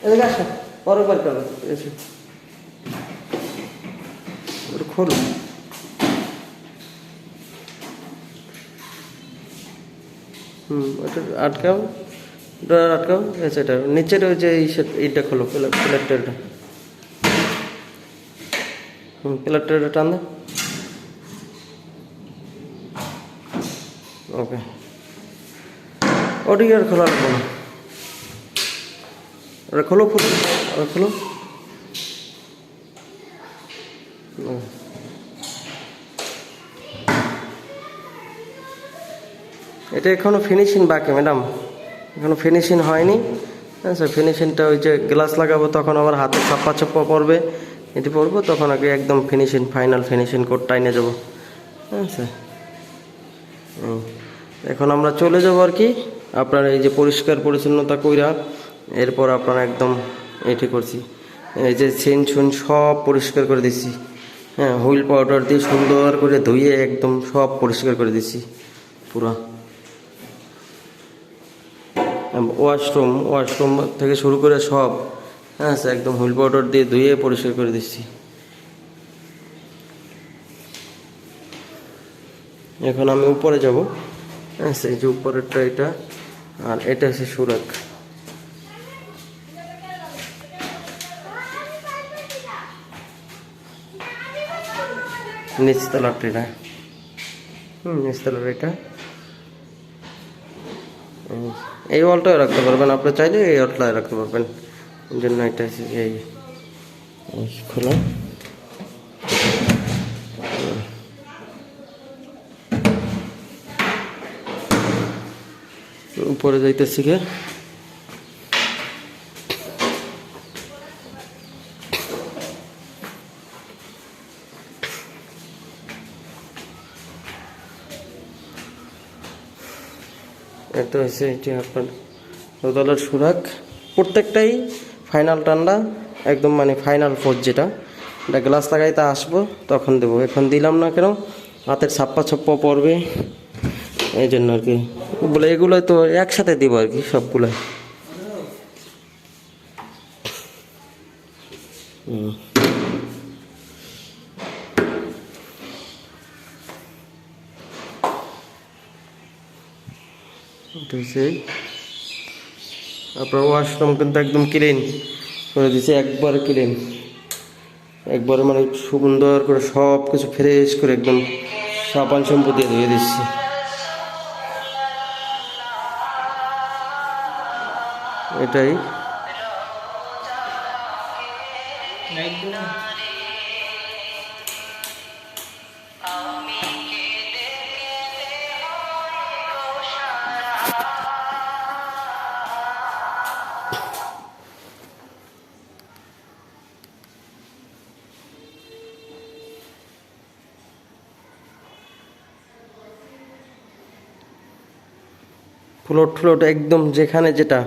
এদিকে আসো, পরে বার করো, এসো ওটা খোলো। ওটা আটকাও, ড্রয়ার আটকাও, আচ্ছা এটা নিচের ওই যে এইটা খোলো, প্লেটটা। প্লেটটা টান দে। ওকে, ওটি আর খোলা লাগবে না, ওটা খোলো খোলো, ওটা খোলো। এটা এখনো ফিনিশিং বাকি ম্যাডাম, এখনো ফিনিশিং হয়নি। আচ্ছা, ফিনিশিংটা ওই যে গ্লাস লাগাবো তখন আমার হাতে ছাপ্পা ছাপ্পা পড়বে, এটি পড়বো তখন আগে একদম ফিনিশিং, ফাইনাল ফিনিশিং কোডটা এনে যাবো। আচ্ছা, এখন আমরা চলে যাবো আর কি। আপনার এই যে পরিষ্কার পরিচ্ছন্নতা কইরা এরপর আপনার একদম এটি করছি, এই যে চেন ছুন সব পরিষ্কার করে দিচ্ছি। হ্যাঁ, হুইল পাউডার দিয়ে সুন্দর করে ধুয়ে একদম সব পরিষ্কার করে দিচ্ছি পুরো। ওয়াশরুম থেকে শুরু করে সব, হ্যাঁ স্যার, একদম হুইল পাউডার দিয়ে ধুয়ে পরিষ্কার করে দিচ্ছি। এখন আমি উপরে যাব। হ্যাঁ, সেই যে উপরেরটা এটা, আর এটা হচ্ছে সুরাক। নিচতলাটা এটা, নিচতলার এটা। এই ওয়ালটাও রাখতে পারবেন, আপনি চাইলে এই ওয়ালটায় রাখতে পারবেন। এই জন্য এটা হচ্ছে এই খোলা। উপরে যাইতেছি গে, এটা হচ্ছে এটি আপনার দোতলার সুরাক। প্রত্যেকটাই ফাইনাল ঠান্ডা একদম, মানে ফাইনাল ফোর যেটা, এটা গ্লাস লাগাইতে আসবো তখন দেবো, এখন দিলাম না কেন, হাতের ছাপ্পা ছাপ্পা পড়বে, এই জন্য আর কি বলে। এগুলো তো একসাথে দিব আর কি সবগুলো। আপনার ওয়াশরুম কিন্তু একদম ক্লিন করে দিচ্ছে, একবার ক্লিন, একবারে মানে সুন্দর করে সব কিছু ফ্রেশ করে একদম সাবান শ্যাম্পু দিয়ে ধুয়ে দিচ্ছি। এটাই ফ্লোট একদম যেখানে যেটা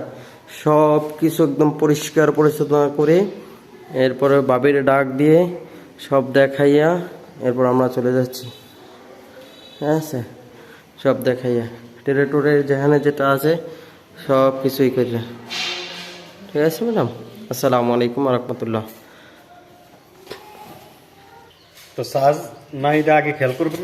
সব কিছু একদম পরিষ্কার পরিচ্ছন্ন করে এরপরে বাবির ডাক দিয়ে সব দেখাইয়া এরপর আমরা চলে যাচ্ছি। হ্যাঁ স্যার, সব দেখাইয়া টেরেটোরে যেখানে যেটা আছে সব কিছুই করে। ঠিক আছে ম্যাডাম, আসসালামু আলাইকুম রহমতুল্লাহ। তো সাজ না, এটা আগে খেয়াল করবেন।